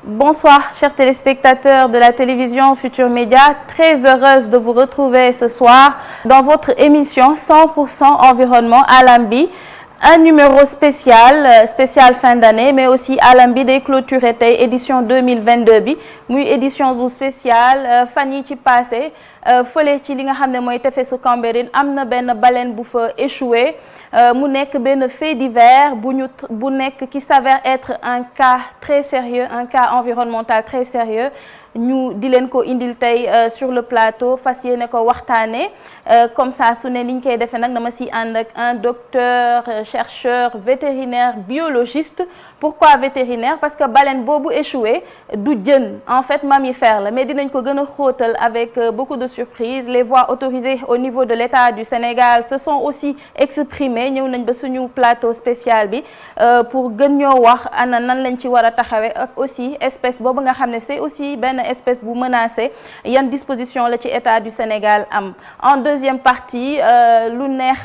Bonsoir, chers téléspectateurs de la télévision Futur Média. Très heureuse de vous retrouver ce soir dans votre émission 100% environnement Alambi. Un numéro spécial fin d'année, mais aussi Alambi day clôturé tey édition 2022 bi muy édition bu spéciale fan yi ci passé fële ci li nga xam ne mooy tefesu Cambérène am na benn baleine bu fa échoué mu nekk benn fait divers bu nekk qui s'avère être un cas très sérieux, un cas environnemental très sérieux. ñu di leen ko indil tey sur le plateau fas yéene ko waxtaane comme ça su ne liñ koy defee nag dama si ànd ak un docteur chercheur vétérinaire biologiste. Pourquoi vétérinaire? Parce que baleine boobu échoué du jën, en fait mammifère la, mais dinañ ko gën a xóotal avec beaucoup de surprises. Les voix autorisées au niveau de l'État du Sénégal se sont aussi exprimées. ñëw nañ ba suñu plateau spécial bi pour gën ñoo wax ana nan lañ ci war a taxawee ak aussi espèce boobu nga xam ne c'est aussi benn espèce bu menacée yan disposition la ci État du Sénégal am. En deuxième partie lu neex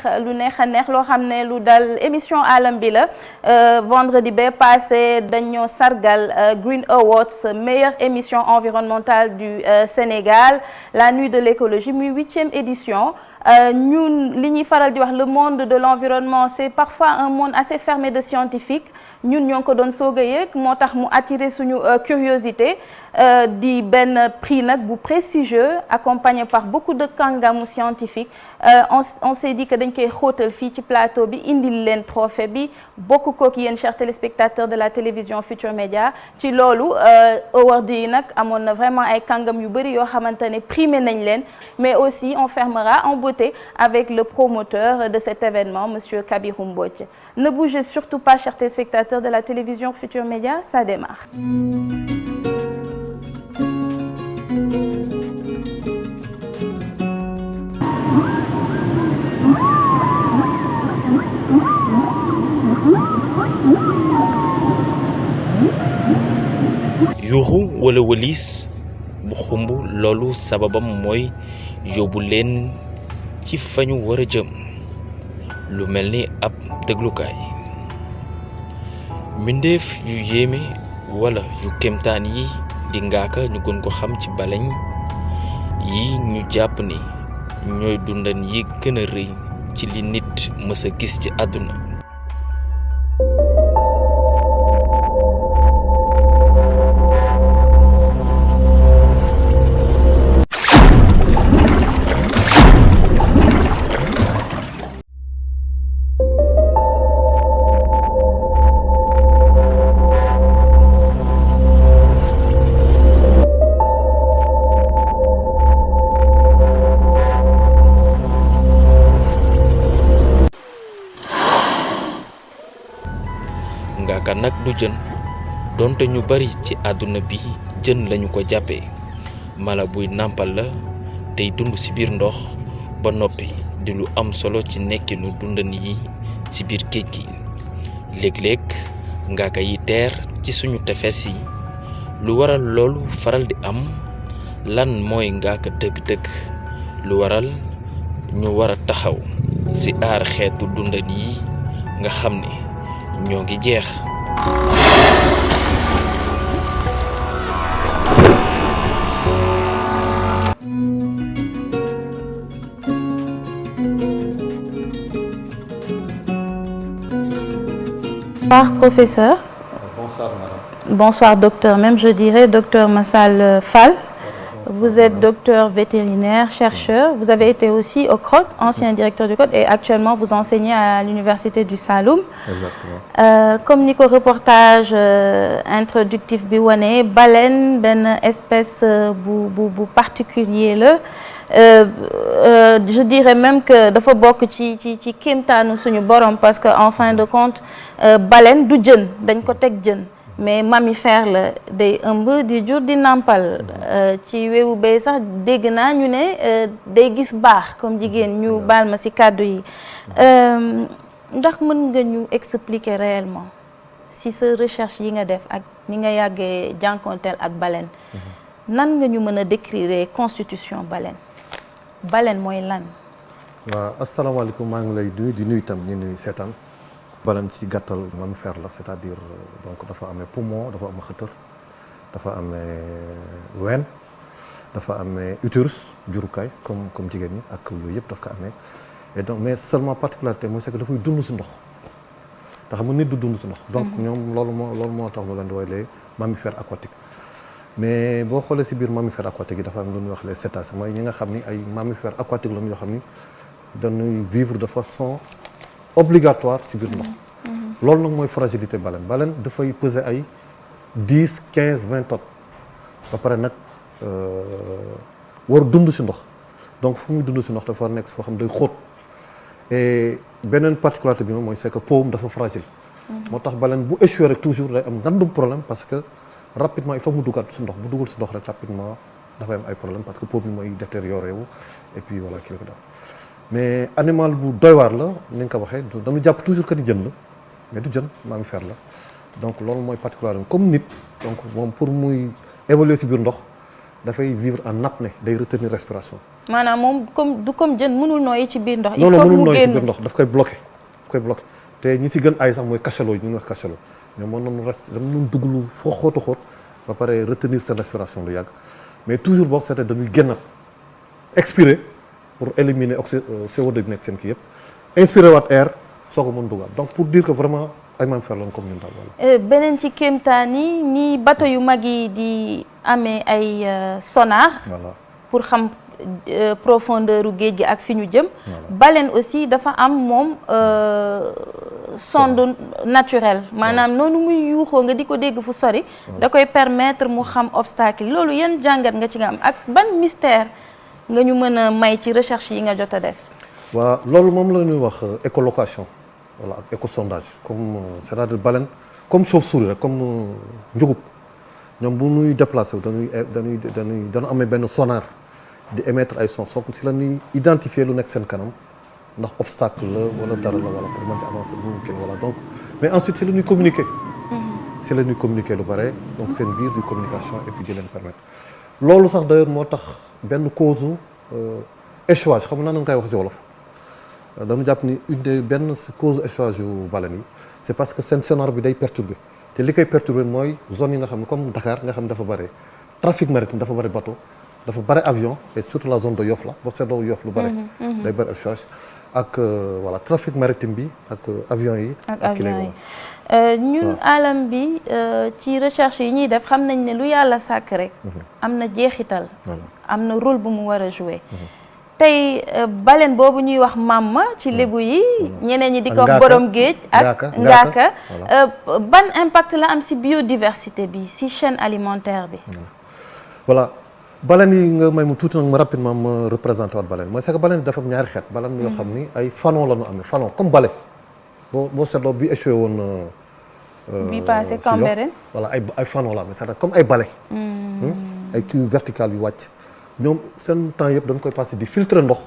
a neex loo xam ne lu dal émission Alambi la vendredi ba passé dañoo sargal Green Awards meilleure émission environnementale du Sénégal la nuit de l'écologie muy 8e édition. ñun li ñuy faral di wax le monde de l'environnement c'est parfois un monde assez fermé de scientifiques ñun ñoo ngi ko doon soog a yëg moo tax mu attirer suñu curiosité di benn prix nag bu prestigieux accompagné par beaucoup de kàngamu scientifiques on s'est dit que dañ koy xóotal fii ci plateau bi indil leen trophée bi bokk kook yéen chers téléspectateurs de la télévision Futur Média ci loolu award yi nag amoon na vraiment ay kàngam yu bëri yoo xamante ne primé nañ leen mais aussi on fermera en beauté avec le promoteur de cet événement monsieur Kabirou Mbodj. Ne bougez surtout pas chers téléspectateurs de la télévision Futur Média, ça démarre. yuuxu wala wëlis bu xumb loolu sababam mooy yóbbu leen ci fañu war a jëm lu mel ni ab déglukaay mbindeef yu yéeme wala yu kemtaan yi di ngaaka ñu gën ko xam ci baleñ yi ñu jàpp ni ñooy dundan yi gën a rëy ci li nit mës a gis ci àdduna. ngaaka nag du jën donte ñu bari ci àdduna bi jën lañu ko jàppee mala buy nàmpal la tey dund ci biir ndox ba noppi di lu am solo ci nekkinu dundan yi ci biir géej gi léeg-léeg ngaaka yi teer ci suñu tefes yi lu waral loolu faral di am lan mooy ngaaka dëgg-dëgg lu waral ñu war a taxaw ci aar xeetu dundan yi nga xam ne ñoo ngi jeex. Bonsoir professeur. Bonsoir madame. Bonsoir docteur, même je dirais docteur Massal Fall. Vous êtes docteur vétérinaire, chercheur. Vous avez été aussi au CROD, ancien directeur du CROD, et actuellement vous enseignez à l'université du Saloum. Exactement. Comme ni ko reportage introductif bi wane baleine benn espèce bu particulier la. Je dirais même que dafa bokk ci kéemtaanu suñu borom parce que en fin de compte baleine du jën dañ ko teg jën. mais mammifère la day ëmb di jur di nàmpal ci weewu bay sax dégg naa ñu ne day gis baax comme jigéen ñu baal ma ci kàddu yi ndax mën nga ñu expliquer réellement si sa recherche yi nga def ak ni nga yàggee jànkonteel ak baleine nan nga ñu mën a décrire constitution baleine mooy lan. waaw asalaamaaleykum maa ngi lay nuyu di nuyu itam ñu nuyu seetaan. baleine si gàttal mammifère la c'est-à-dire donc dafa amee poumon dafa am xëtër dafa amee ween dafa amee utérus jurukaay comme jigéen ñi ak yooyu yëpp daf ko amee et donc mais seulement particularité mooy c'est que dafay dund si ndox te xam nga nit du dund si ndox. donc ñoom loolu moo tax ñu leen di woowee les mammifères aquatiques mais boo xoolee si biir mammifères aquatiques yi dafa am lu ñuy wax les cétacés mooy ñi nga xam ni ay mammifères aquatiques lañu yoo xam ni dañuy vivre de façon obligatoire ci biir ndox. loolu nag mooy fragilité baleine dafay peser ay 10 15 20 tonnes ba pare nag war dund ci ndox donc fu muy dund ci ndox dafa nekk foo xam day xóot et beneen particularité bi moom mooy c'est que peau dafa fragile. moo tax baleine bu échoué rek toujours day am ngandum problème parce que rapidement il faut mu duggaat ci ndox bu duggul ci ndox rek rapidement dafay am ay problème parce que peau bi mooy détérioré wu et puis voilà kii la ko daal. mais animal bu doy waar la ni nga ko waxee dañu jàpp toujours que ni jën la mais du jën mammifère la donc loolu mooy particularité comme nit donc moom pour muy évoluer ci biir ndox dafay vivre en apnée day retenir respiration. maanaam moom comme jën mënul nooyi ci biir ndox. il faut mënul nooyi ci biir ndox daf koy bloqué te ñi ci gën ay sax mooy cachalot yi ñu ngi wax cachalot ñoom mën nañu dañu dugg lu foo xóotu xóot ba pare retenir seen respiration lu yàgg mais toujours boo seetee dañuy génnaat expirer. pour éliminer CO2 bi nekk seen kii yëpp inspiré waat air soo ko mën dugal donc pour dire que vraiment ay mammifères lañ comme ñun daal voilà. beneen ci kéemtaan yi ni bateau yu mag yi di amee ay sonar. voilà pour xam profondeur u géej gi ak fi ñu jëm. baleine aussi dafa am moom sonde naturelle maanaam noonu muy yuuxoo nga di ko dégg fu sori. da koy permettre mu xam obstacle loolu yan jàngat nga ci nga am ak ban mystère. nga ñu mën a may ci recherche yi nga jot a def. waaw loolu moom la ñuy wax écholocation wala ak échosondage comme c'est-à-dire baleine comme chauve-souris rek comme njugub ñoom bu ñuy déplacé wu dañu amee benn sonar di émettre ay son soo si la ñuy identifier lu nekk seen kanam ndax obstacle la wala dara la wala pour mën di avancer bu ñu kii voilà donc mais ensuite si la ñuy communiquer. si la ñuy communiquer lu bare donc seen biir di communication et puis di leen permettre loolu sax d'ailleurs moo tax. benn cause échouage xam naa nañu koy wax ci wolof dañu jàpp ni benn cause échouage yu baleine yi c'est parce que seen sonar bi day perturbé te li koy perturbé mooy zone yi nga xam ne comme Dakar nga xam ne dafa bëri trafic maritime dafa bëri bateau dafa bëri avion et surtout la zone de Yoff la boo seetloo Yoff lu bëri day bëri échouage ak voilà trafic maritime bi ak avion yi ak kii lay ñun alam bi ci recherche yi ñuy def xam nañ ne lu yàlla sàkk rek am na jeexital am na rôle bu mu war a jouer tey baleine boobu ñuy wax mamma ci lébu yi ñeneen ñi di ko wax borom géej ak ngaaka ban impact la am ci biodiversité bi ci chaîne alimentaire bi voilà baleine yi nga may mu tuuti nag ma rapidement ma représenté waat baleine mooy c'est que baleine dafa am ñaari xeet baleine yoo xam ni ay fanon la ñu amee fanon comme bale boo seetloo bi échoué woon bi passé Cambérène voilà ay fanon la amee c'est-à-dire comme ay bale ay kii vertical yu wàcc ñoom seen temps yëpp dañ koy passé di filtrer ndox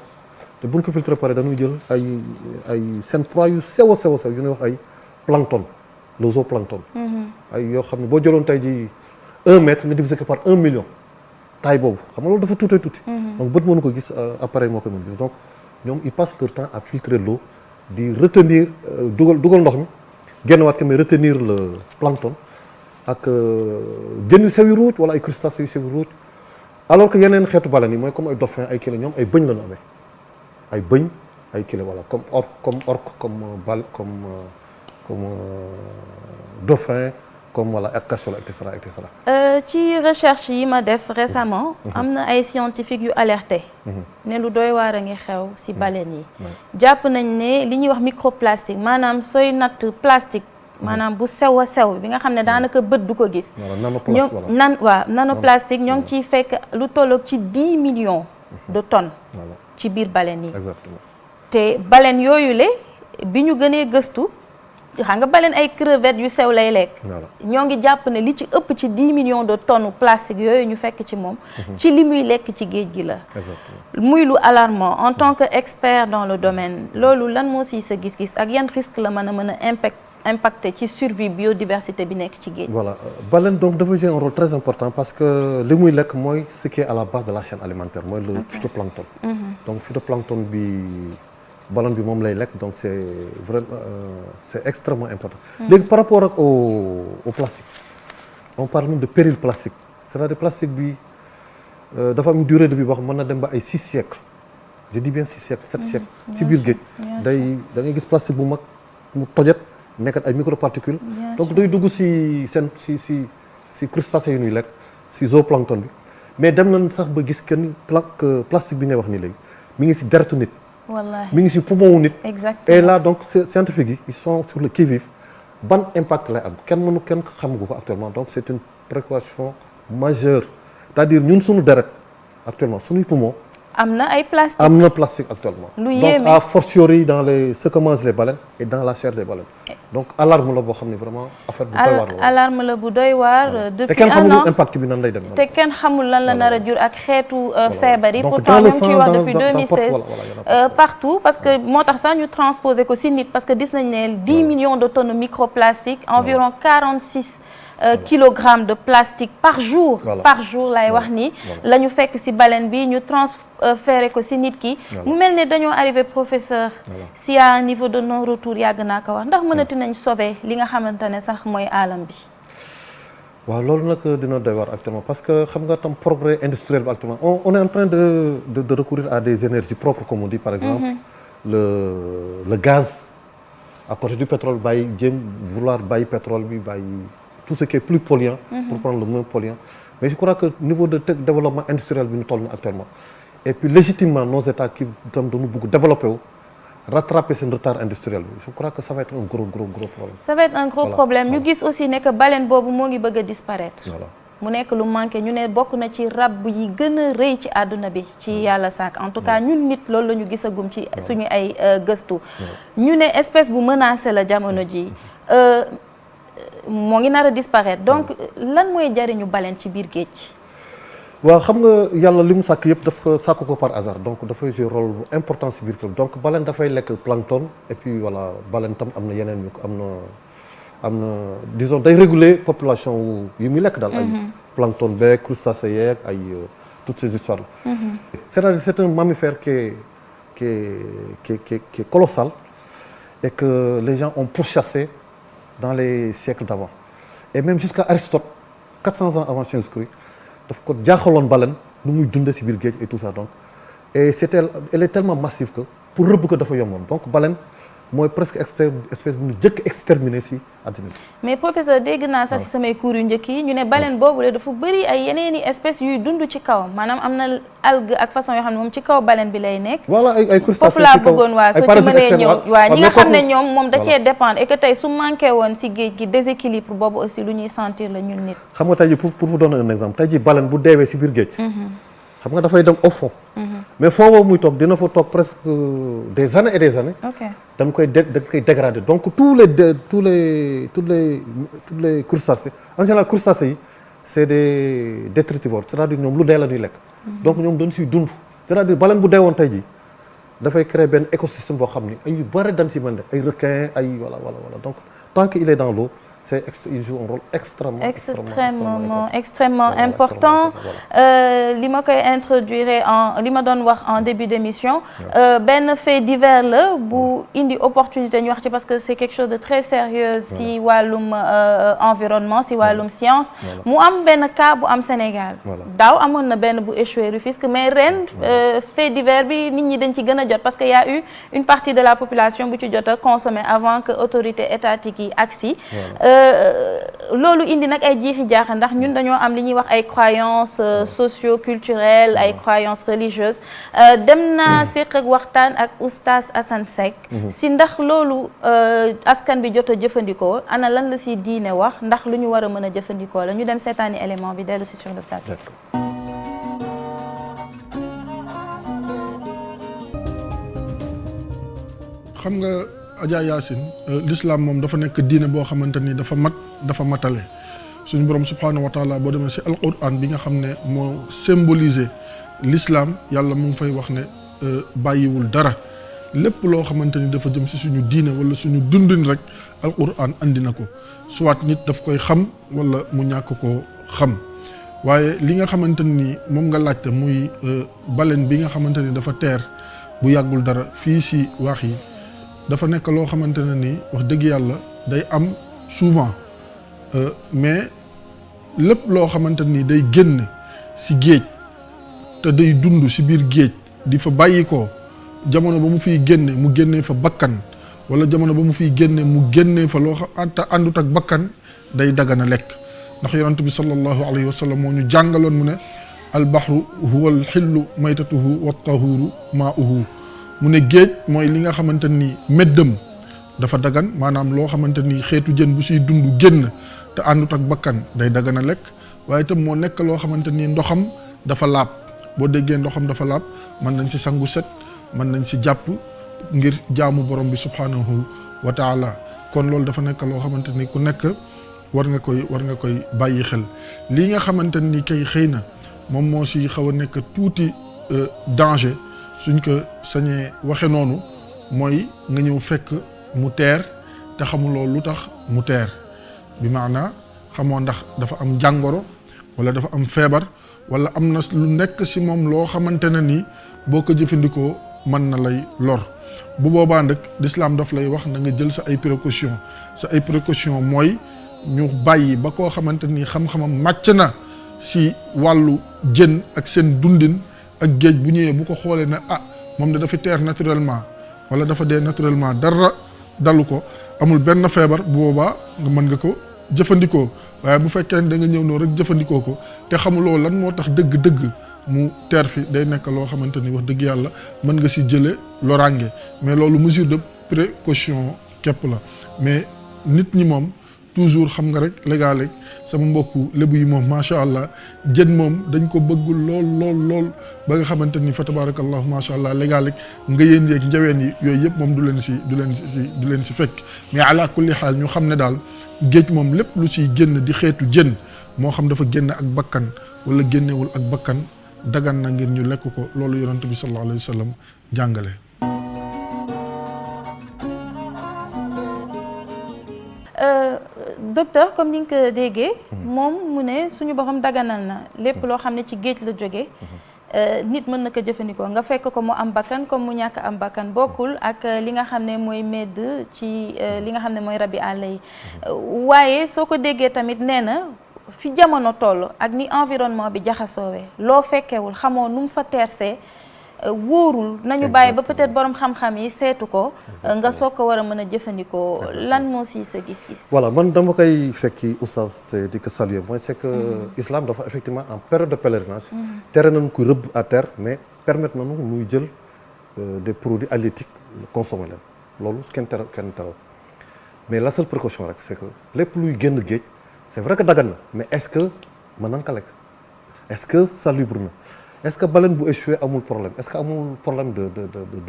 te buñ ko filtrer pare dañuy jël ay seen proie yu sew a sew yu ñuy wax ay plancton le zooplancton ay yoo xam ne boo jëloon tey ji 1 mètre nga divisé ko par 1 million taille boobu xam nga loolu dafa tuutee tuuti donc bët mënu ko gis appareil moo koy mën gis donc ñoom ils passent leur temps à filtrer l'eau di retenir dugal ndox mi génn waat ko mais retenir le plancton ak jën yu sew yu ruuj wala ay crustacés yu sew yu ruuj alors que yeneen xeetu baleine yi mooy comme ay dauphin ay kii la ñoom ay bëñ la ñu amee ay bëñ ay kii la voilà comme orque comme dauphin comme voilà ak cachalot et cetera. ci recherche yi ma def récemment am na ay scientifiques yu alerté ne lu doy waar a ngi xew ci baleine yi jàpp nañ ne li ñuy wax microplastique maanaam sooy natt plastique maanaam bu sew a sew bi nga xam ne daanaka bët du ko gis nanoplastique ñoo ngi ciy fekk lu tolloog ci 10 millions de tonnes ci biir baleine yi exactement te baleine yooyu le bi ñu gënee gëstu xam nga baleine ay crevettes yu sew lay lekk ñoo ngi jàpp ne li ci ëpp ci 10 millions de tonnes plastique yooyu ñu fekk ci moom ci li muy lekk ci géej gi la muy lu alarmant en tant que expert dans le domaine loolu lan moo si sa gis-gis ak yan risque la mën a impacté ci survie biodiversité bi nekk ci géej. voilà baleine donc dafa jouer un rôle très important parce que li muy lekk mooy ce qui est à la base de la chaîne alimentaire mooy le phytoplancton. donc phytoplancton bi baleine bi moom lay lekk donc c'est vraiment c'est extrêmement important. léegi par rapport ak au plastique on parle de péril plastique c'est-à-dire plastique bi dafa am durée de vie boo xam mën na dem ba ay 6 siècles je dis bien 6 siècles 7 siècles ci biir géej day da ngay gis plastique bu mag mu tojet nekkat ay microparticules donc day dugg si seen si crustacés yu ñuy lekk si zooplancton bi mais dem nañ sax ba gis que ni plastique bi ngay wax nii léegi mi ngi si deretu nit mi ngi si poumon wu nit et là donc scientifiques yi ils sont sur le qui-vive ban impact lay am kenn xamagu ko actuellement donc c'est une préoccupation majeure c'est-à-dire ñun suñu deret actuellement suñuy poumon am na ay plastique am na plastique actuellement donc a fortiori dans ce que mangent les baleines et dans la chair des baleines donc alarme la boo xam ne vraiment affaire bu doy waar la alarme la bu doy waar depuis te kenn xamul impact bi nan lay dem te kenn xamul lan la nar a jur ak xeetu feebar yi pourtant ñu ngi ciy wax depuis 2016 partout parce que moo tax sax ñu transposé ko si nit parce que gis nañ ne 10 millions de tonnes microplastique environ 46 kilogrammes de plastique par jour lay wax ni la ñu fekk ci baleine bi ñu transféré ko ci nit ki mu mel ne dañoo arrivé professeur si à un niveau de non retour yàgg naa ko wax ndax mënati nañ sauver li nga xamante ne sax mooy alam bi waaw loolu nag dina doy waar actuellement parce que xam nga tam progrès industriel bi actuellement on est en train de recourir à des énergies propres comme on dit par exemple le gaz à côté du pétrole bàyyi vouloir bàyyi pétrole bi bàyyi tout ce qui est plus polluant pour prendre le moins polluant mais je crois que niveau de développement industriel bi ñu toll na actuellement et puis légitimement nos états qui tam dañu bëgg développer wu rattraper seen retard industriel bi je crois que ça va être un gros problème ça va être un gros problème ñu gis aussi ne que baleine boobu moo ngi bëgg a disparaître mu nekk lu manqué ñu ne bokk na ci rab yi gën a rëy ci àdduna bi ci yàlla sàkk en tout cas ñun nit loolu la ñu gisagum ci suñu ay gëstu ñu ne espèce bu menacé la jamono ji moo ngi nar a disparaître donc lan mooy jariñu baleine ci biir géej waaw xam nga yàlla li mu sàkk yëpp dafa sàkk ko par hasard donc dafay jouer rôle bu important ci biir géej donc baleine dafay lekk plancton et puis voilà baleine tam am na yeneen yu am na disons day réguler population yu muy lekk daal ay plancton beeg crustacés yeeg ay toutes ces histoires là c'est-à-dire c'est un mammifère qui est colossal et que les gens ont pourchassé dans les siècles d'avant et même jusqu'à Aristote 400 ans avant Jésus-Christ daf ko jaaxaloon baleine nu muy dundee ci biir géej et tout ça donc et elle est tellement massive que pour rëbb ko dafa yomboon donc baleine mooy presque espèce bu ñu jëkk exterminé ci àddina bi. mais professeur dégg naa sax ci samay cours yu njëkk yi ñu ne baleine boobu la dafa bëri ay yeneeni espèces yuy dund ci kawam maanaam am na algue ak façon yoo xam ne moom ci kaw baleine bi lay nekk. voilà ay crustacés foofu laa bëggoon waa soo ci mënee ñëw waa ñi nga xam ne ñoom moom da cee dépendre et que tey su manqué woon ci géej gi déséquilibre boobu aussi lu ñuy sentir la ñun nit. xam nga tey jii pour vous donner un exemple tey jii baleine bu deewee ci biir géej. xam nga dafay dem au fond. mais fond boobu muy toog dina fa toog presque des années et des années. dañ koy dégrader donc tous les crustacés en général crustacés yi c'est des détritivores c'est-à-dire ñoom lu dee la ñuy lekk. donc ñoom dañ siy dund c'est-à-dire baleine bu deewoon tey jii dafay créer benn écosystème boo xam ni ay yu bari dañ si mën ay requins ay voilà donc tant qu'il est dans l'eau il joue un rôle extrêmement important li ma koy introduire li ma doon wax en début d'émission benn fait divers la bu indi opportunité ñu wax ci parce que c'est quelque chose de très sérieux si wàllum environnement si wàllum science mu am benn cas bu am Sénégal daaw amoon na benn bu échoué Rufisque mais ren fait divers bi nit ñi dañ ci gën a jot parce que y a eu une partie de la population bu ci jot a consommer avant que autorité étatique yi agsi loolu indi nag ay jiixi jaaxa ndax ñun dañoo am li ñuy wax ay croyances socio-culturelles ay croyances religieuses dem naa séq ak waxtaan ak oustaz Assane Seck si ndax loolu askan bi jot a jëfandikoo ana lan la si diine wax ndax lu ñu war a mën a jëfandikoo la ñu dem seetaani élément bi dellu si sur le plateau. xam nga Adja Yacine l'islam moom dafa nekk diine boo xamante ni dafa matale suñu borom subhanahu wa taala boo demee si alquran bi nga xam ne moo symboliser l'islam yàlla mu ngi fay wax ne bàyyiwul dara lépp loo xamante ni dafa jëm si suñu diine wala suñu dundin rek alquran andi na ko soit nit daf koy xam wala mu ñàkk koo xam. waaye li nga xamante ni moom nga laajte muy baleine bi nga xamante ni dafa teer bu yàggul dara fii si waax yi dafa nekk loo xamante ne ni wax dëgg yàlla day am souvent mais lépp loo xamante ni day génn si géej te day dund si biir géej di fa bàyyi ko jamono ba mu fiy génne mu génnee fa bakkan wala jamono ba mu fiy génne mu génnee fa loo xam te àndut ak bakkan day dagana lekk ndax yonent bi sallallahu alayhi wa sallam moo ñu jàngaloon mu ne albahru huwa alxillu maytatuhu wa tahuru maauhu mu ne géej mooy li nga xamante ni méddam dafa dagan maanaam loo xamante ni xeetu jën bu siy dund génn te àndut ak bakkan day dagana lekk waaye itam moo nekk loo xamante ni ndoxam dafa laab boo déggee ndoxam dafa laab mën nañ si sangu set mën nañ si jàpp ngir jaamu borom bi subhanahu wa taala kon loolu dafa nekk loo xamante ni ku nekk war nga koy bàyyi xel lii nga xamante ni kay xëy na moom moo si xaw a nekk tuuti danger suñ ko sañee waxe noonu mooy nga ñëw fekk mu teer te xamuloo lu tax mu teer bi maanaa xamoo ndax dafa am jàngoro wala dafa am feebar wala am na lu nekk si moom loo xamante ne ni boo ko jëfandikoo mën na lay lor bu boobaa nag l'islam daf lay wax na nga jël sa ay précaution mooy ñu bàyyi ba koo xamante ni xam-xamam màcc na si wàllu jën ak seen dundin ak géej bu ñëwee bu ko xoolee ne moom de dafa teer naturellement wala dafa dee naturellement dara dalu ko amul benn feebar bu boobaa nga mën nga ko jëfandikoo waaye bu fekkee ne da nga ñëw noonu rek jëfandikoo ko te xamuloo lan moo tax dëgg-dëgg mu teer fi day nekk loo xamante ni wax dëgg yàlla mën nga si jële loraange mais loolu mesure de précaution képp la mais nit ñi moom toujours xam nga rek léeg-léeg sama mbokku lébu yi moom macha allah jën moom dañ ko bëgg lool ba nga xamante ni fa tabarakallahu macha allah léeg-léeg nga yéen yeeg njaween yi yooyu yëpp moom du leen si fekk mais ala kulli xaal ñu xam ne daal géej moom lépp lu ciy génn di xeetu jën moo xam dafa génn ak bakkan wala génnewul ak bakkan dagan na ngir ñu lekk ko loolu yonent bi sallallahu alayhi wa sallam jàngale. Docteur comme ni nga ko déggee moom mu ne suñu borom daganal na lépp loo xam ne ci géej la jóge nit mën na ko jëfandikoo nga fekk ko mu am bakkan comme mu ñàkk am bakkan bokkul ak li nga xam ne mooy medd ci li nga xam ne mooy rabi àll yi waaye soo ko déggee tamit nee na fi jamono toll ak ni environnement bi jaxasoowee loo fekkewul xamoo nu mu fa teersee wóorul nañu bàyyi ba peut-être borom xam-xam yi seetu ko nga soog ko war a mën a jëfandikoo lan moo si sa gis-gis. voilà man dama koy fekki oustaz te di ko saluer mooy c'est que islam dafa effectivement en période de pèlerinage tere nañu ko rëbb à terre mais permettre nañu muy jël des produits halieutiques consommer leen loolu kenn tere mais la seule précaution rek c'est que lépp luy génn géej c'est vrai que dagan na mais est-ce que mën nañ ko lekk est-ce que salubre na est-ce que baleine bu échoué amul problème est-ce que amul problème de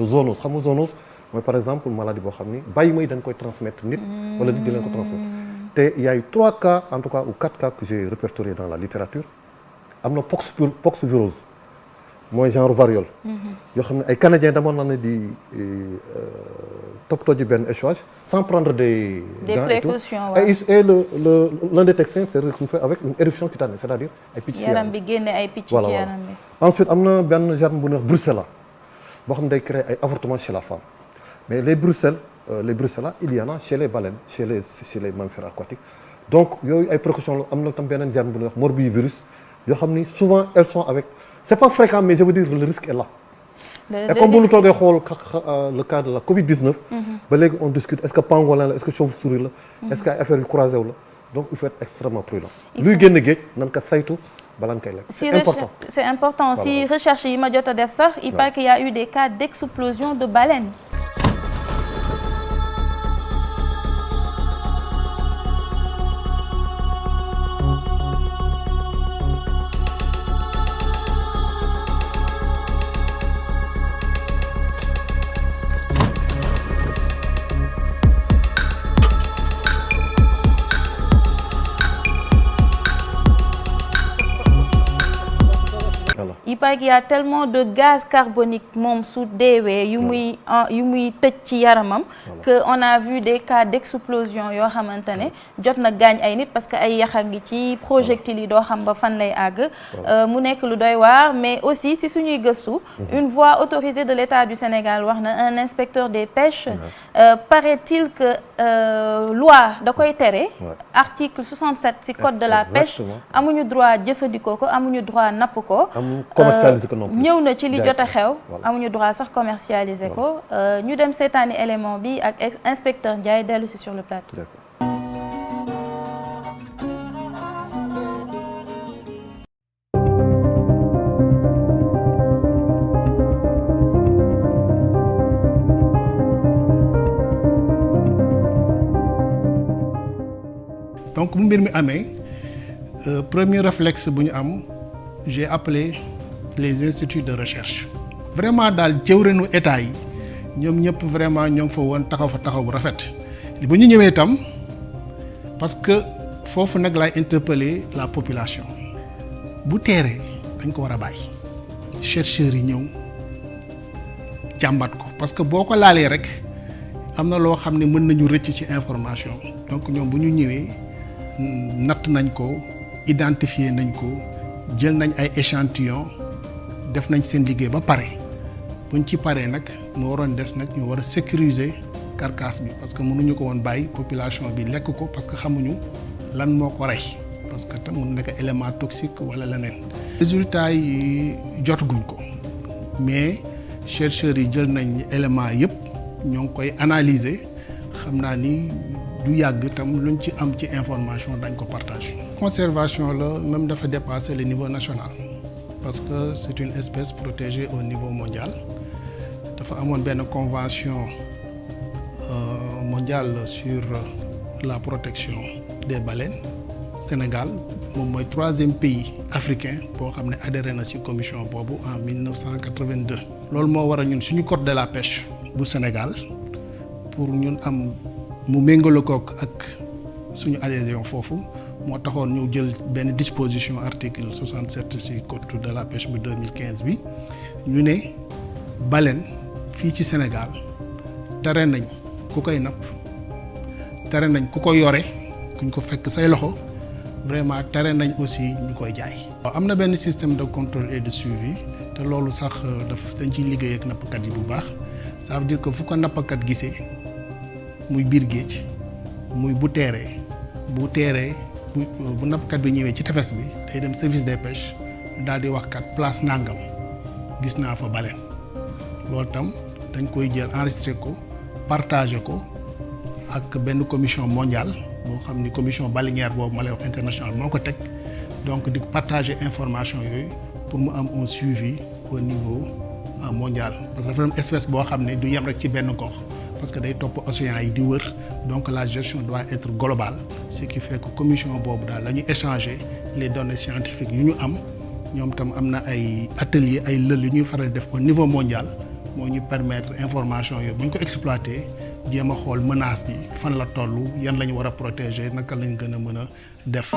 zoonose xam nga zoonose mooy par exemple maladie boo xam ni bàyyi may dañ koy transmettre nit wala nit di leen ko transmettre te il y a eu 3 cas en tout cas ou 4 cas que j'ai répertoriés dans la littérature am na poxvirose mooy genre variole yoo xam ne ay canadiens demoon na ne di toppatoo ji benn échouage sans prendre des gants et tout et l'un des texans s'est retrouvé avec une éruption cutanée c'est-à-dire ay picc yaram bi génne ay picc ci yaram bi ensuite am na benn germe bu ñuy wax brucella boo xam ne day créer ay avortements chez la femme mais les brucella il y en a chez les baleines chez les mammifères aquatiques donc yooyu ay précautions la am na tam beneen germe bu ñuy wax morbillivirus yoo xam ni souvent elles sont avec c'est pas fréquent mais je veux dire le risque est là et comme bu ñu toogee xool le cas de la Covid-19 ba léegi on discute est-ce que pangolin la est-ce que chauve-souris la est-ce que ay affaires yu croisé wu la donc il faut être extrêmement prudent luy génn géej nan ko saytu balaan koy lekk c'est important si recherche yi ma jot a def sax il paraît qu'il y a eu des cas d'explosion de baleines. Voilà. il paraît qu'il y a tellement de gaz carbonique moom su deewee yu muy tëj ci yaramam que on a vu des cas d'explosion yoo xamante ne jot na gaañ ay nit parce que ay yaxa ngi ci projectiles yi doo xam ba fan lay àgg mu nekk lu doy waar mais aussi si suñuy gëstu une voix autorisée de l'État du Sénégal wax na un inspecteur des pêches paraît-il que loi da koy tere article 67 ci code de la pêche amuñu droit jëfandikoo ko amuñu droit napp ko ñëw na ci li jot a xew amuñu droit sax commercialiser ko ñu dem seetaani élément bi ak inspecteur Ndiaye dellu si sur le plateau. donc bu mbir mi amee premier réflexe bu ñu am j'ai appelé les instituts de recherche vraiment daal jëwriñu état yi ñoom ñëpp vraiment ñoo ngi fa woon taxaw bu rafet li bu ñu ñëwee itam parce que foofu nag laay interpeller la population bu teeree dañ ko war a bàyyi chercheurs yi ñëw jàmbat ko parce que boo ko laalee rek am na loo xam ne mën nañu rëcc ci information donc ñoom bu ñu ñëwee natt nañ ko identifier nañ ko jël nañ ay échantillons def nañ seen liggéey ba pare buñ ci paree nag mu waroon des nag ñu war a sécuriser carcasse bi parce que mënuñu ko woon bàyyi population bi lekk ko parce que xamuñu lan moo ko rey parce que tam mun nekk élément toxique wala leneen. résultat yi jotaguñ ko mais chercheurs yi jël nañ éléments yëpp ñoo ngi koy analyser xam naa ni du yàgg tam luñ ci am ci information dañ ko partager. conservation la même dafa dépasser le niveau national parce que c'est une espèce protégée au niveau mondial dafa amoon benn convention mondiale sur la protection des baleines Sénégal moom mooy 3e pays africain boo xam ne adhéré na ci commission boobu en 1982. loolu moo war a ñun suñu code de la pêche bu Sénégal pour ñun am mu méngale kook ak suñu adhésion foofu moo taxoon ñu jël benn disposition article 67 ci code de la pêche bu 2015 bi ñu ne baleine fii ci Sénégal tere nañ ku koy napp tere nañ ku ko yore kuñ ko fekk say loxo vraiment tere nañ aussi ñu koy jaay. am na benn système de contrôle et de suivi te loolu sax dañ ciy liggéey ak nappkat yi bu baax ça veut dire que fu ko nappkat gisee muy biir géej muy bu teeree bu nappkat bi ñëwee ci tefes bi day dem service des pêches daal di wax kat place nangam gis naa fa baleine loolu tam dañ koy jël enregistré ko partagé ko ak benn commission mondiale boo xam ni commission baleinière boobu ma lay wax international moo ko teg donc di partager information yooyu pour mu am un suivi au niveau mondial parce que dafa am espèce boo xam ne du yem rek ci benn gox parce que day topp océan yi di wër donc la gestion doit être globale ce qui fait que commission boobu daal la ñu échanger les données scientifiques yu ñu am ñoom tam am na ay atelier ay lël yu ñuy faral def au niveau mondial moo ñu permettre information yooyu bu ñu ko exploiter jéem a xool menace bi fan la toll yan la ñu war a protéger naka lañ gën a mën a def.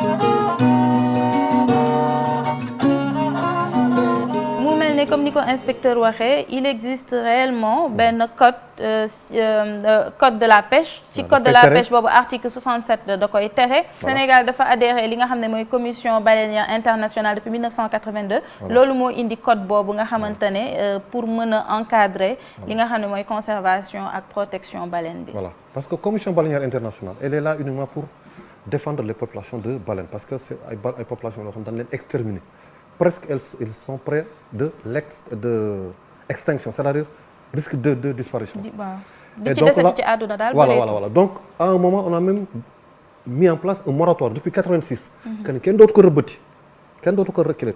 mu mel ne comme ni ko inspecteur waxee il existe réellement benn code de la pêche. ci code de la pêche boobu article 67 da koy tere. Sénégal dafa adhéré li nga xam ne mooy commission baleinière internationale depuis 1982. loolu moo indi code boobu nga xamante ne pour mën a encadrer. li nga xam ne mooy conservation ak protection baleine bi. voilà parce que commission baleinière internationale elle est là uniquement pour défendre les populations de baleines parce que c'est ay populations yoo xam ne dañ leen exterminer presque ils sont près de extinction c'est-à-dire risque de disparition. di ci desati ci àdduna daal. voilà donc à un moment on a même mis en place un moratoire depuis 86. kenn dootu ko rëbbati kenn dootu ko reculer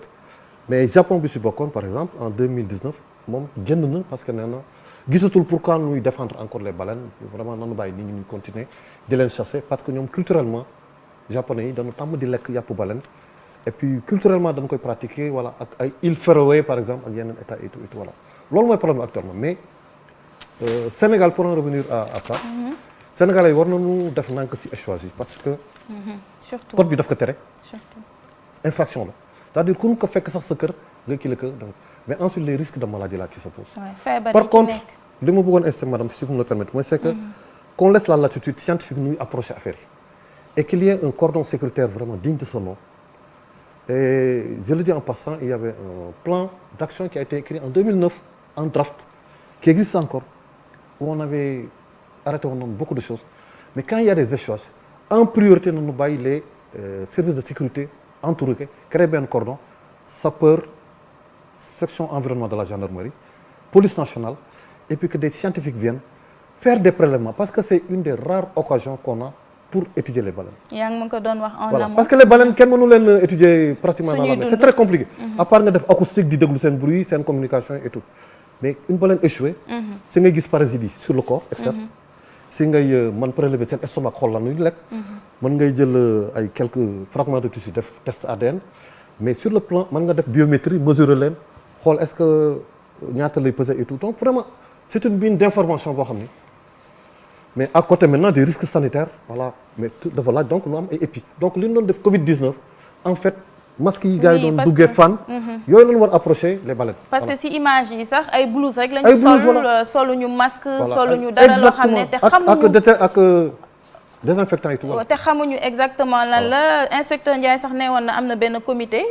mais Japon bi si bokkoon par exemple en 2019 moom jënd na parce que nee na gisatul pourquoi ñuy défendre encore les baleines vraiment nanu bàyyi nit ñi ñuy continuer di leen chasser parce que ñoom culturellement japonais yi dañu tàmm di lekk yàpp baleine et puis culturellement dañ koy pratiquer voilà ak ay îles Féroé par exemple ak yeneen état et tout voilà loolu mooy problème actuellement mais Sénégal pour en revenir à ça Sénégalais yi war nañu def nank si échouage yi parce que surtout code bi daf ko tere surtout infraction la c'est-à-dire ku ñu ko fekk sax sa kër nga kii la que donc mais ensuite les risques de maladie là qui se posent. feebar par contre li ma bëggoon insister madame si vous me le permettez mooy c'est que qu'on laisse la latitude scientifique ñuy approcher affaire yi et qu'il y ait un cordon sécuritaire vraiment digne de son nom. Et je le dis en passant, il y avait un plan d'action qui a été écrit en 2009 en draft qui existe encore où on avait arrêté beaucoup de choses. Mais quand il y a des échanges, en priorité, nous bàyyi les services de sécurité entourés, créer un cordon, sapeur, section environnement de la gendarmerie, police nationale, et puis que des scientifiques viennent faire des prélèvements parce que c'est une des rares occasions qu'on a pour étudier les baleines. yaa ngi mën ko doon wax en voilà amont. parce que les baleines kenn mënu leen étudier pratiquement dans la mer c'est très compliqué. À part nga def acoustique di déglu seen bruit seen communication et tout mais une baleine échouée. si ngay gis parasites yi sur le corps externe. si ngay mën prélever seen estomac xool la ñuy lekk. mën ngay jël ay quelques fragments de tissu def test ADN mais sur le plan mën nga def biométrie mesurer leen xool est-ce que ñaata lay peser et tout donc vraiment c'est une mine d'information boo xam ni. mais à côté maintenant des risques sanitaires voilà mais dafa laaj donc lu am ay épi donc li ñu doon def Covid 19 en fait masques yi gars yi doon duggee fan. yooyu lañu war approcher les baleines. parce que si image yi sax ay blouse rek lañu sol soluñu masque soluñu dara loo xam ne te xamuñu ak désinfectant et tout. te xamuñu exactement lan la inspecteur Ndiaye sax ne woon na am na benn comité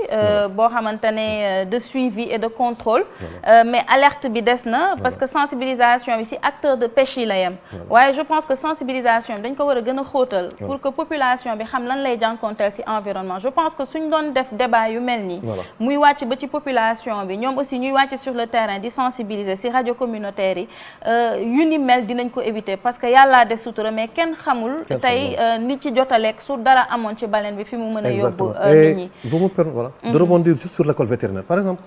boo xamante ne de suivi et de contrôle mais alerte bi des na parce que sensibilisation bi si acteur de pêche yi la yem waaye je pense que sensibilisation bi dañ ko war a gën a xóotal pour que population bi xam lan lay jànkonteel si environnement je pense que suñ doon def débat yu mel nii muy wàcc ba ci population bi ñoom aussi ñuy wàcc sur le terrain di sensibiliser si rajo communautaire yi yu ni mel dinañ ko éviter parce que yàllaa des sutura mais kenn xamul tey nit ci jot a lekk su dara amoon ci baleine bi fi mu mën a yóbbu nit ñi. vous me permettez voilà de rebondir juste sur l'école vétérinaire par exemple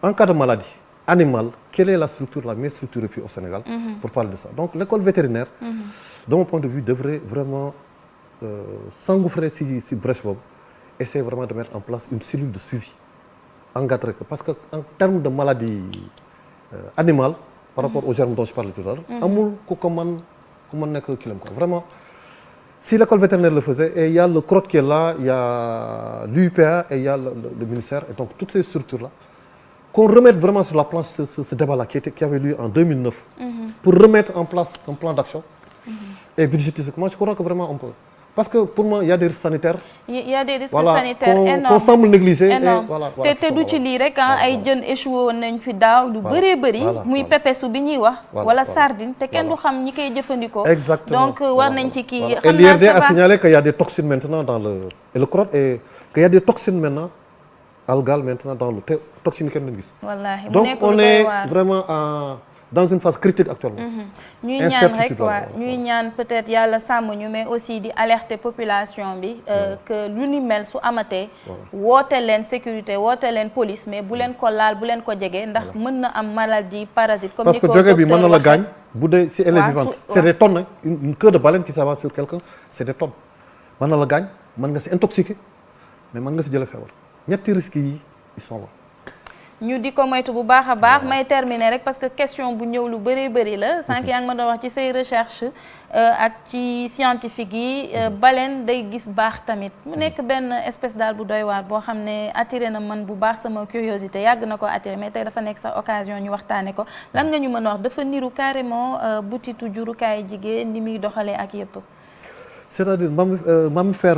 en cas de maladie animale quelle est la structure la mieux structurée fii au Sénégal pour parler de ça donc l'école vétérinaire de mon point de vue devrait vraiment s'engouffrer si brèche boobu essayer vraiment de mettre en place une cellule de suivi encadrée parce que en termes de maladie animale par rapport aux germes dont je parlais tout à l'heure amul ku ko mën nekk kilam quoi vraiment si l'école vétérinaire le faisait et il y a le CROT qui est là il y a l'UPA et il y a le ministère et donc toutes ces structures là qu'on remette vraiment sur la planche ce débat là qui avait lieu en 2009 pour remettre en place un plan d'action et budgétiser moi je crois que vraiment on peut parce que pour moi il y a des risques sanitaires. il y a des risques sanitaires énormes qu'on semble négliger. énorme te du ci lii rek ay jën échoué woon nañ fi daaw lu bëree bëri. muy pepesu bi ñuy wax. wala sardine te kenn du xam ñi koy jëfandikoo. exactement donc war nañ ci kii. et l'IRD a signalé qu'il y a des toxines maintenant dans le CROT et qu'il y a des toxines maintenant algales maintenant dans le toxines yi kenn duñ gis. wallaahi mu donc nekk on lu doy est waar. vraiment dans une phase critique actuellement. ñuy ñaan rek ñuy ñaan peut-être yàlla sàmm ñu mais aussi di alerter population bi que lu ni mel su amatee woote leen sécurité woote leen police mais bu leen ko laal bu leen ko jege ndax mën na am maladie parasite comme parce que jóge bi mën na la gaañ bu dee si elle est vivante c'est des tonnes une queue de baleine qui s'avance sur quelqu'un c'est des tonnes mën na la gaañ mën nga si intoxiqué mais mën nga si jëlee feebar ñetti risques yi ils sont là. ñu di ko moytu bu baax a baax may terminer rek parce que question bu ñëw lu bëree bëri la sànq yaa ngi ma doon wax ci say recherche ak ci scientifique yi baleine day gis baax tamit mu nekk benn espèce daal bu doy waar boo xam ne attiré na man bu baax sama curiosité yàgg na ko attiré mais tey dafa nekk sa occasion ñu waxtaane ko lan nga ñu mën a wax dafa niru carrément butitu jurukaay jigéen ni muy doxalee ak yëpp. c'est-à-dire mammifère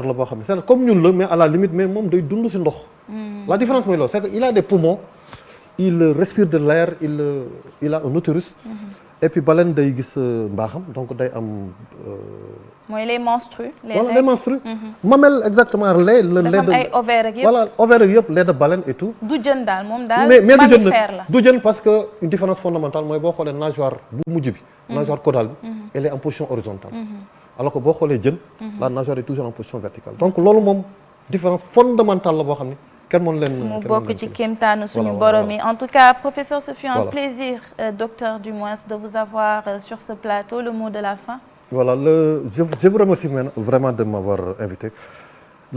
la boo xam ne c'est comme ñun la mais à la limite mais moom day dund ci ndox. la différence mooy loolu c'est que il a des poumons il respire de l'air il a un utérus. et puis baleine day gis mbaaxam donc day am. mooy les menstrues. voilà les menstrues. mamelle exactement lait le lait de. dafa am ay ovaires ak yëpp voilà ovaires ak yëpp lait de baleine et tout. du jën daal moom daal. mais mammifère la du jën parce que une différence fondamentale mooy boo xoolee nageoire bu mujj bi. nageoire caudale bi. elle est en position horizontale. alors que boo xoolee jën. la nageoire est toujours en position verticale donc loolu moom différence fondamentale la boo xam ne kenn mën leen. mu bokk ci kéemtaanu suñu borom yi en tout cas professeur ce fut un plaisir docteur Dumois de vous avoir sur ce plateau le mot de la fin. voilà je vous remercie vraiment de m'avoir invité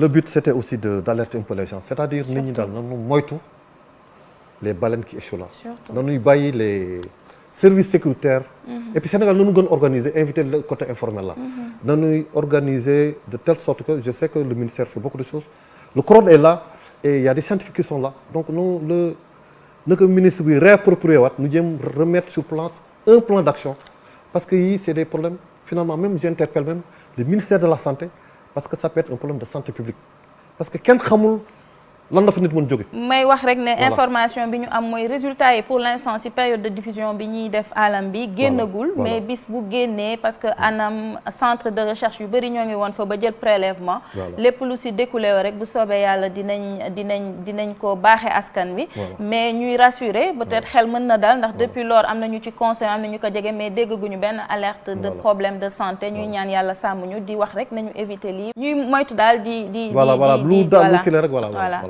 le but c'était aussi d'alerter un peu les gens c'est-à-dire nit ñi daal nañu moytu les baleines qui échouent là. nañuy bàyyi les. service sécuritaire et puis Sénégal nañu gën organiser inviter le côté informel là nañuy organiser de telle sorte que je sais que le ministère fait beaucoup de choses le CROD est là et il y a des scientifiques qui sont là donc nous le ministre bi réapproprié waat ñu jéem remettre sur place un plan d'action parce que yii c'est des problèmes finalement même j'interpelle même le ministère de la santé parce que ça peut être un problème de santé publique parce que kenn xamul lan la fa nit mën jóge. may wax rek ne information bi ñu am mooy résultat yi pour l'instant ci période de diffusion bi ñuy def alam bi génnagul mais bis bu génnee parce que anam centre de recherche yu bëri ñoo ngi woon fa ba jël prélèvement lépp lu ci découlé wo rek bu soobee yàlla dinañ ko baaxee askan wi mais ñuy rassurer peut-être xel mën na dal ndax depuis lors am na ñu ci conseil am na ñu ko jege mais déggaguñu benn alerte de problème de santé ñuy ñaan yàlla sàmm ñu di wax rek nañu éviter lii ñuy moytu daal di voilà.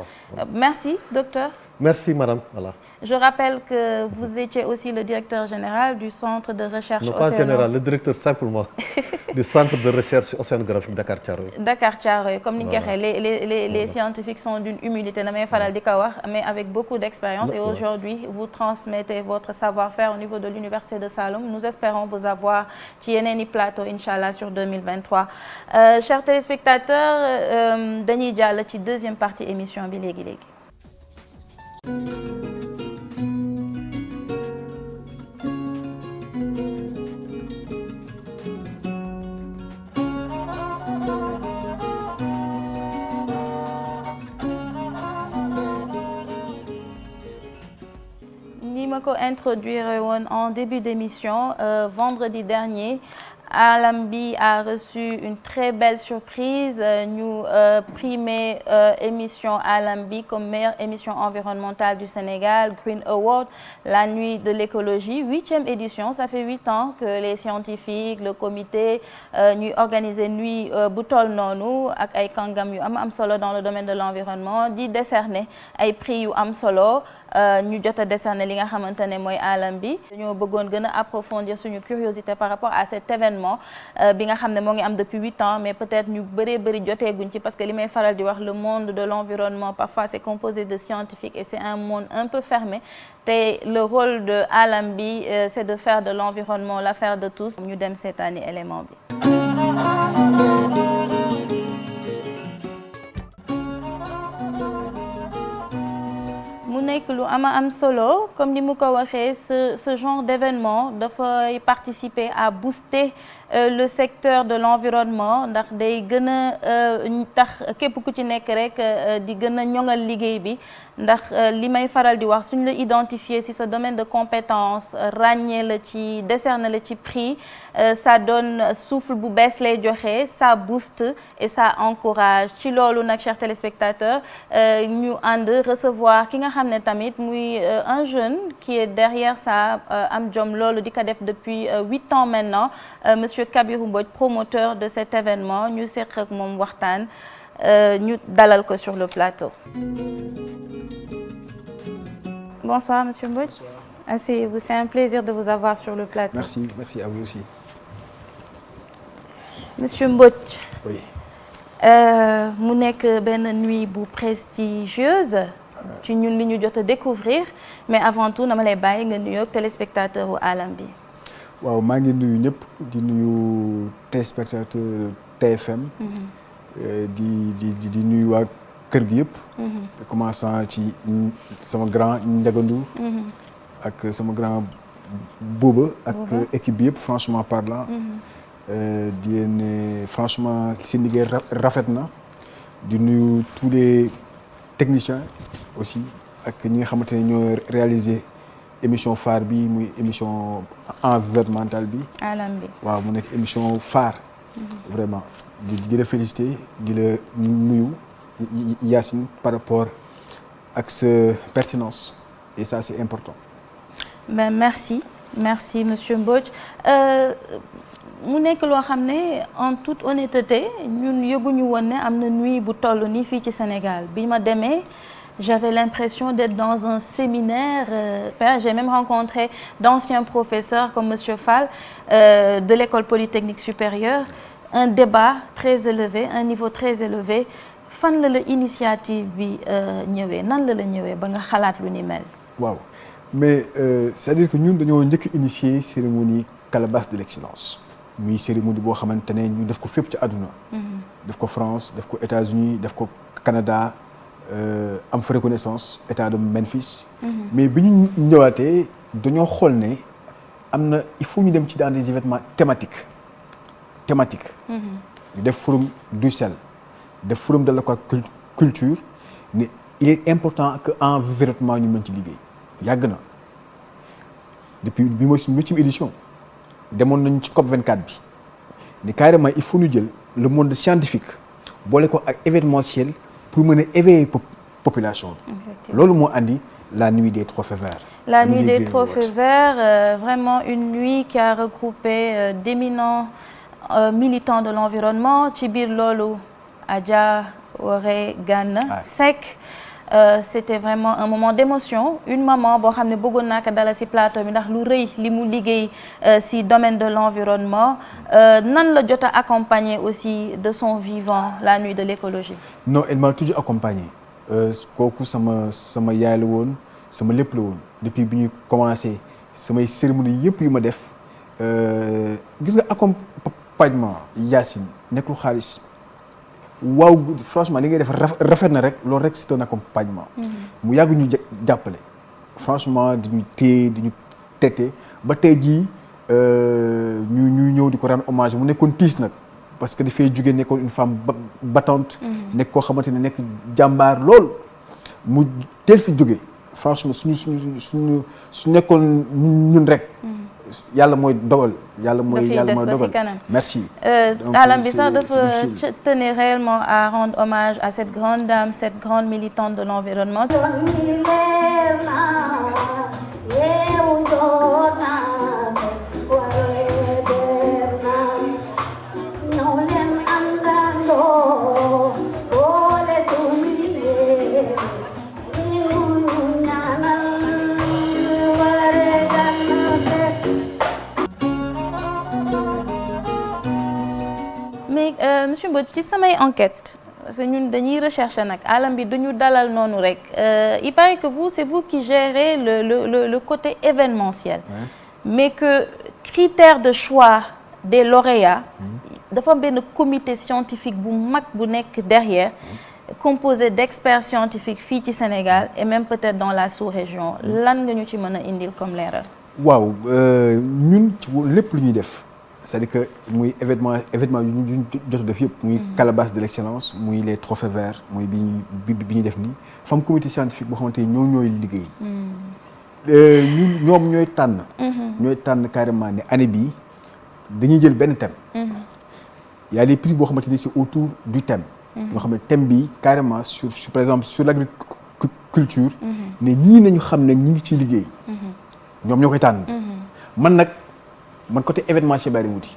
Merci, docteur. Merci, madame. Voilà. Je rappelle que vous étiez aussi le directeur général du centre de recherche océanographique. Non, pas général, le directeur simplement du centre de recherche océanographique Dakar Thiaroye. Dakar Thiaroye, comme ni les scientifiques sont d'une humilité, mais avec beaucoup d'expérience. Et aujourd'hui, vous transmettez votre savoir-faire au niveau de l'université de Saloum. Nous espérons vous avoir ci yeneeni plateau, Inch'Allah, sur 2023. Chers téléspectateurs, dañuy jàll ci deuxième partie émission bi léegi. Ni ma ko introduire woon en début d'émission vendredi dernier Alam bi a reçu une très belle surprise ñu primé émission Alam bi comme meilleure émission environnementale du Sénégal Green Award la nuit de l'écologie 8e édition ça fait 8 ans que les scientifiques le comité ñuy organiser nuit bu toll noonu ak ay kàngam yu am solo dans le domaine de l'environnement di décerner ay prix yu am solo ñu jot a décerner li nga xamante ne mooy Alam bi dañoo bëggoon gën a approfondir suñu curiosité par rapport à cet événement bi nga xam ne moo ngi am depuis 8 ans mais peut-être ñu bëri joteeguñ ci parce que li may faral di wax le monde de l'environnement parfois c'est composé de scientifiques et c'est un monde un peu fermé te le rôle de Alam bi c'est de faire de l'environnement l'affaire de tous ñu dem seetaani élément bi. mu nekk lu am solo comme ni mu ko waxee ce genre d'événement dafay participer à booster le secteur de l'environnement ndax day gën a tax képp ku ci nekk rek di gën a ñoŋal liggéey bi ndax li may faral di wax suñ la identifier ci sa domaine de compétence ràññee la ci décerner la ci prix ça donne souffle bu bees lay joxe ça booste et ça encourage ci loolu nag chers téléspectateurs ñu ànd recevoir ki nga xam ne tamit muy un jeune qui est derrière ça am jom loolu di ko def depuis 8 ans maintenant monsieur Kabirou Mbodj promoteur de cet événement ñu seq ak moom waxtaan ñu dalal ko sur le plateau. Bonsoir monsieur Mbodj. Asseyez-vous, c'est un plaisir de vous avoir sur le plateau. Merci à vous aussi. Monsieur Mbodj. Oui. mu nekk benn nuit bu prestigieuse. ci ñun li ñu jot a découvrir mais avant tout dama lay bàyyi nga nuyoog téléspectateur u Alam bi. waaw maa ngi nuyu ñëpp di nuyu téléspectateur TFM. di nuyu waa kër gi yëpp. commençant ci sama grand Ndiaga Ndour ak sama grand Bouba ak équipe bi yëpp franchement parlant. di ne franchement seen liggéey rafet na di nuyu tous les techniciens aussi ak ñi nga xamante ne ñoo réaliser émission phare bi muy émission environnementale bi. Alam bi waaw mu nekk émission phare. vraiment di la féliciter di la nuyu Yacine par rapport ak sa pertinence et ça c'est important. Ben merci monsieur Mbodj mu nekk loo xam ne en toute honnêteté ñun yëguñu woon ne am na nuit bu toll nii fii ci Sénégal bi ma demee. J'avais l'impression d'être dans un séminaire. J'ai même rencontré d'anciens professeurs comme monsieur Fall de l'école polytechnique supérieure. Un débat très élevé, un niveau très élevé. Fan la initiative bi ñëwee nan la ñëwee ba nga xalaat lu ni mel. waaw mais c'est-à-dire que ñun dañoo njëkk a initier cérémonie calebasse de l'excellence. muy cérémonie boo xamante ne ñu def ko fépp ci àdduna. def ko France def ko États-Unis def ko Canada. am fa reconnaissance état de Memphis. mais bi ñu ñëwaatee dañoo xool ne am na il faut ñu dem ci dans des événements thématiques. ñu def forum du sel def forum de l'aquaculture ne il est important que environnement ñu mën ci liggéey yàgg na depuis bi mooy suñu huitième édition demoon nañu ci COP 24 bi ni carrément il faut ñu jël le monde scientifique boole ko ak événementiel pour mën a éveiller population bi loolu moo andi la nuit des trophées verts. La nuit des trophées verts, vraiment une nuit qui a regroupé d'éminents militants de l'environnement ci biir loolu Adja Woré Gana Seck. C'était vraiment un moment d'émotion une maman boo xam ne bëggoon naa ko dalal ci plateau bi ndax lu rëy li mu liggéey ci domaine de l'environnement nan la jot a accompagner aussi de son vivant la nuit de l'écologie. Non, elle m'a toujours accompagné kooku sama yaay la woon sama lépp la woon depuis bi ñu commencé samay cérémonie yëpp yu ma def gis nga accompagnement Yacine nekkul xaalis. waaw franchement li ngay def rafet na rek loolu rek c'est un accompagnement. mu yàgg ñu jàppale. franchement di ñu téye di ñu tete ba tey jii ñu ñëw di ko rendre hommage mu nekkoon tiis nag parce que dafay jógee nekkoon une femme battante. nekk koo xamante ne nekk jàmbaar lool mu teel fi jógee franchement suñu nekkoon ñun rek. yàlla mooy dogal yàlla mooy dogal merci. alam bi sax dafa tenir réellement à rendre hommage à cette grande dame cette grande militante de l'environnement. Monsieur Mbodj ci samay enquête parce que ñun dañuy rechercher nag alam bi duñu dalal noonu rek il paraît que c'est vous qui gérez le côté événementiel mais que critère de choix des lauréats dafa am benn comité scientifique bu mag bu nekk derrière composé d'experts scientifiques fii ci Sénégal et même peut-être dans la sous-région lan nga ñu ci mën a indil comme leeral. waaw ñun ci lépp lu ñuy def. c'est-à-dire que muy événement yu ñu jot def yëpp muy calebasse de l'excellence muy les trophées verts muy bi ñuy def nii fam comité scientifique boo xamante ni ñooy liggéey ñoom ñooy tànn carrément ne année bii dañuy jël benn thème y a des prix boo xamante ni c'est autour du thème nga xam ne thème bi carrément sur par exemple sur l'agriculture ne ñii nañu xam ne ñi ngi ciy liggéey ñoom ñoo koy tànn man côté événementiel bari wuti.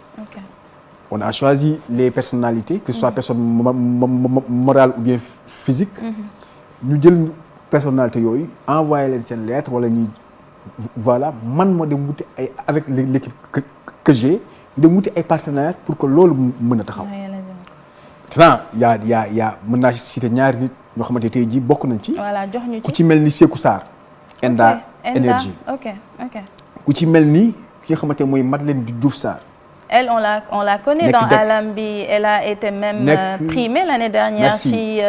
On a choisi les personnalités que ce soit personne morale ou bien physique. ñu jël personnalité yooyu envoyé leen seen lettre wala ñuy voilà man moo dem wuti ay avec l'équipe que j'ai dem wuti ay partenaires pour que loolu mën a taxaw. maintenant y a mën naa citer ñaari nit ñoo xamante tey jii bokk nañ ci. voilà jox ñu ci ku ci mel ni Sékou Sarr. Enda énergie. ku ci mel ni. ki nga xamante mooy Madeleine Diouf Sarr. Elle on la connaît dans Alam bi elle a été même primée l'année dernière ci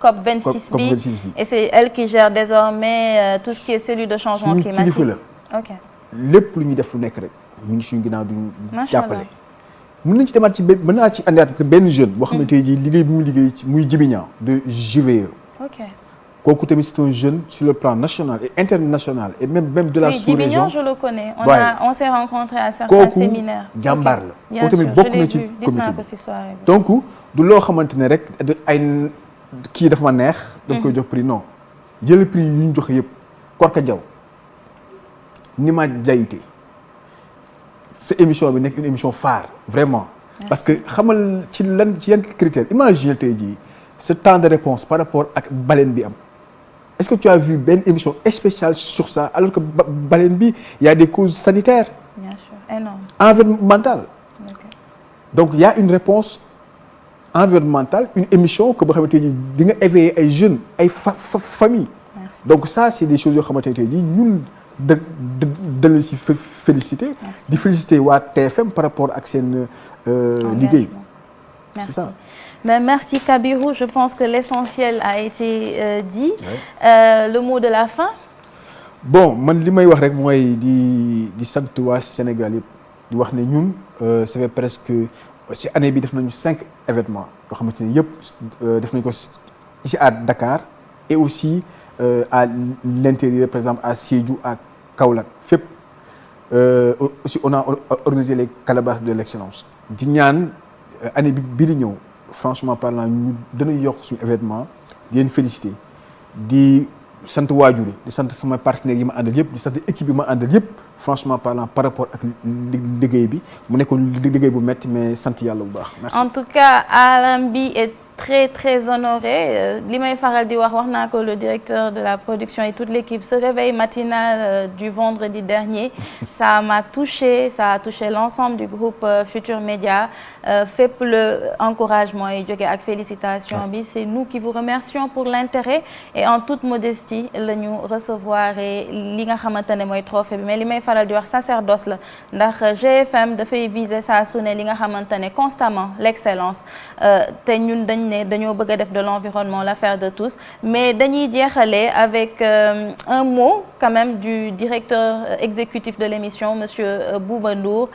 COP 26 bi et c'est elle qui gère désormais tout ce qui est cellule de changement climatique. suñu kilifa la. ok lépp lu ñuy def lu nekk rek ñu ngi suñu ginnaaw duñu jàppale. mën nañ ci demaat ci mën naa ci andiwaat benn jeune boo xam ne tey jii liggéey bi mu liggéey ci muy Djibiñan de JVE. ok kooku tamit c'est un jeune sur le plan national et international et même de la sous-région. je le connais. on s'est rencontrés à certains séminaires. kooku jàmbaar la. kooku tamit bokk na ci comité bi donc du loo xamante ne rek ay kii dafa ma neex. da nga koy jox prix non jël prix yu ñu joxe yëpp Korka Diaw Nima Diaité sa émission bi nekk une émission phare vraiment. parce que xamal ci yan critères imagine tey jii ce temps de réponse par rapport ak baleine bi am. Est-ce que tu as vu benn émission spéciale sur ça alors que baleine bi il y a des causes sanitaires. Bien sûr, énorme. Environnementales. Okay. Donc il y a une réponse environnementale une émission que boo xamante ni di nga éveiller ay jeunes ay familles. Donc ça c'est des choses yoo xamante ni ñun da leen si féliciter. di féliciter waa TFM par rapport ak seen liggéey. Merci. C'est ça. Mais merci Kabirou, je pense que l'essentiel a été dit. Le mot de la fin. Bon man li may wax rek mooy di sant waa Sénégal yëpp di wax ne ñun ça fait presque ci année bi def nañu 5 événements yoo xamante ne yëpp def nañu ko ici à Dakar et aussi à l'intérieur par exemple à Sédhiou à Kaolack fépp aussi on a organisé les calebasses de l'excellence di ñaan année bi di ñëw franchement parlant ñu danañ yokk suñu événement di leen féliciter di sant waajur yi di sant sama partenaires yi ma àndal yëpp di sant équipe yi ma àndal yëpp franchement parlant par rapport ak liggéey bi mu nekkoon liggéey bu metti mais sant yàlla bu baax. merci. En tout cas Alambi est très honoré li may faral di wax naa ko le directeur de la production et toute l'équipe, ce réveil matinal du vendredi dernier ça m'a touché, ça a touché l'ensemble du groupe Futur Média. Fépp le encouragement yi jóge ak félicitation bi, c'est nous qui vous remercions pour l'intérêt et en toute modestie la ñu recevoir li nga xamante ne mooy trophée bi. Mais li may faral di wax sacerdoce la ndax GFM dafay viser saa su ne li nga xamante ne constamment l'excellence te ñun dañoo bëgg a def de l'environnement l'affaire de tous. Mais dañuy jeexale avec un mot quand même du directeur exécutif de l'émission, monsieur Bouba Ndour.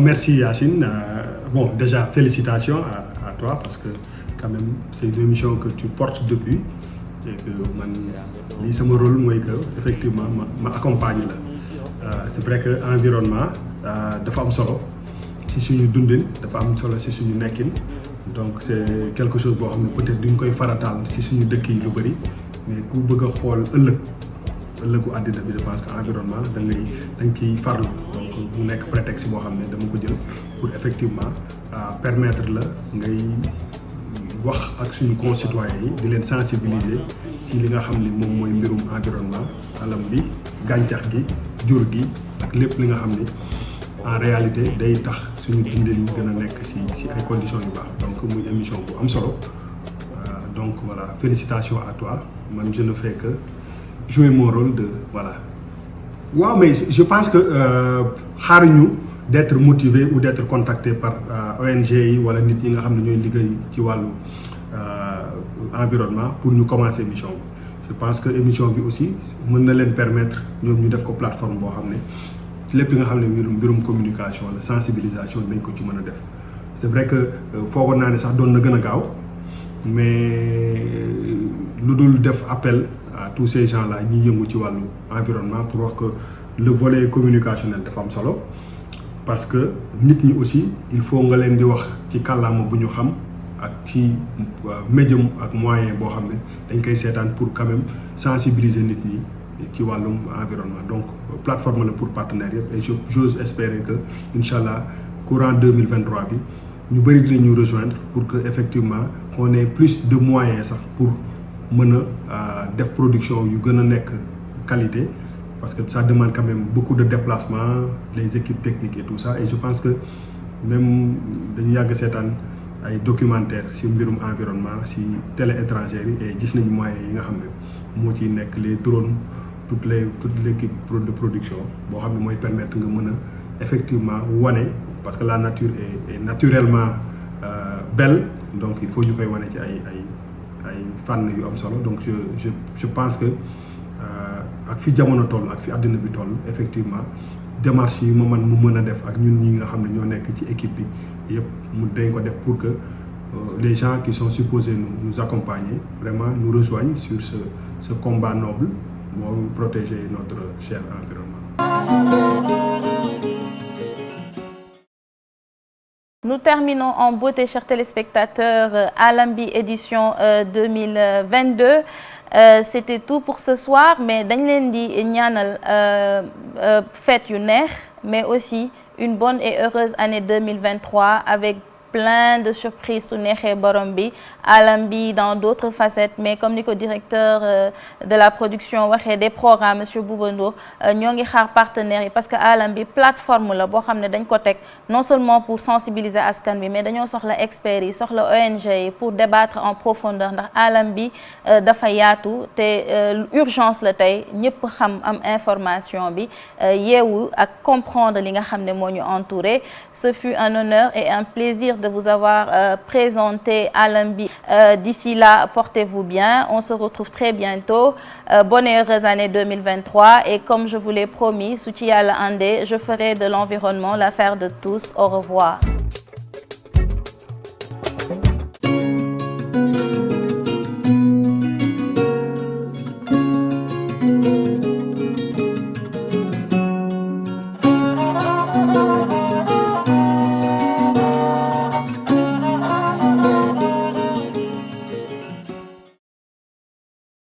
Merci Yacine. Bon, déjà félicitations à toi parce que quand même c'est une émission que tu portes depuis et que man lii sama rôle mooy que effectivement ma accompagne la. C'est vrai que environnement dafa am solo ci suñu dundin, dafa am solo ci suñu nekkin, donc c'est quelque chose boo xam ne peut-être duñ koy farataal ci suñu dëkk yi lu bari, mais ku bëgg a xool ëllëgu àddina bi je pense que environnement dañ ciy farlu. Donc mu nekk prétexte boo xam ne dama ko jël pour effectivement permettre la ngay wax ak suñu concitoyens yi di leen sensibiliser ci li nga xam ni moom mooy mbirum environnement, alam bi, gàncax gi, jur gi ak lépp li nga xam ni en réalité day tax suñu dundin gën a nekk ci ay conditions yu baax. Donc muy émission bu am solo, donc voilà, félicitations à toi. Man je ne fais que jouer mon rôle de voilà. waaw mais je pense que xaaruñu d'être motivé ou d'être contacté par ONG yi wala nit ñi nga xam ne ñooy liggéey ci wàllu environnement pour ñu commencer émission bi. Je pense que émission bi aussi mën na leen permettre ñoom ñu def ko plateforme boo xam ne lépp li nga xam ne mbirum communication la, sensibilisation dañ ko ci mën a def. C'est vrai que foogoon naa ne sax doon na gën a gaaw, mais lu dul def appel à tous ces gens-là ñi yëngu ci wàllu environnement pour wax que le volet communicationnel dafa am solo, parce que nit ñi aussi il faut nga leen di wax ci kàllaama bu ñu xam ak ci médium ak moyen boo xam ne dañ koy seetaan pour quand même sensibiliser nit ñi ci wàllum environnement. Donc plateforme la pour partenaires yëpp et j'ose espérer que inchallah courant 2023 bi ñu bëri dinañ ñu rejoindre pour que effectivement qu'on ait plus de moyens sax pour mën a def production yu gën a nekk qualité, parce que ça demande quand même beaucoup de déplacements, les équipes techniques et tout ça. Et je pense que même dañu yàgg seetaan ay documentaires ci mbirum environnement ci télé étrangère yi et gis nañu moyens yi nga xam ne moo ciy nekk, les drones, toute l'équipe de production boo xam ne mooy permettre nga mën a effectivement wane, parce que la nature est naturellement belle, donc il faut ñu koy wane ci ay fànn yu am solo. Donc je pense que ak fi jamono toll ak fi àddina bi toll effectivement démarche yi mu mën a def ak ñun ñi nga xam ne ñoo nekk ci équipe bi yëpp mu dañ ko def pour que les gens qui sont supposés nous accompagner vraiment nous rejoignent sur ce combat noble pour protéger notre cher environnement. Nous terminons en beauté, chers téléspectateurs, Alambi édition 2022. C'était tout pour ce soir, mais dañ leen di ñaanal fête yu neex, mais aussi une bonne et heureuse année 2023 avec plein de surprises su neexee borom bi alam bi dans d'autres facettes mais comme ni ko directeur de la production waxee des programmes monsieur Bouba Ndour ñoo ngi xaar partenaires yi parce que alam bi plateforme la boo xam ne dañ ko teg non seulement pour sensibiliser askan bi mais dañoo soxla experts yi soxla ONG yi pour débattre en profondeur ndax alam bi dafa yaatu te urgence la tey ñëpp xam am information bi yeewu ak comprendre li nga xam ne moo ñu entouré. Ce fut un honneur et un plaisir de vous avoir présenté alam bi. D'ici là, portez-vous bien. On se retrouve très bientôt. Bonne et heureuse année 2023 et comme je vous l'ai promis, su ci Yàlla àndee, je ferai de l'environnement l'affaire de tous. Au revoir.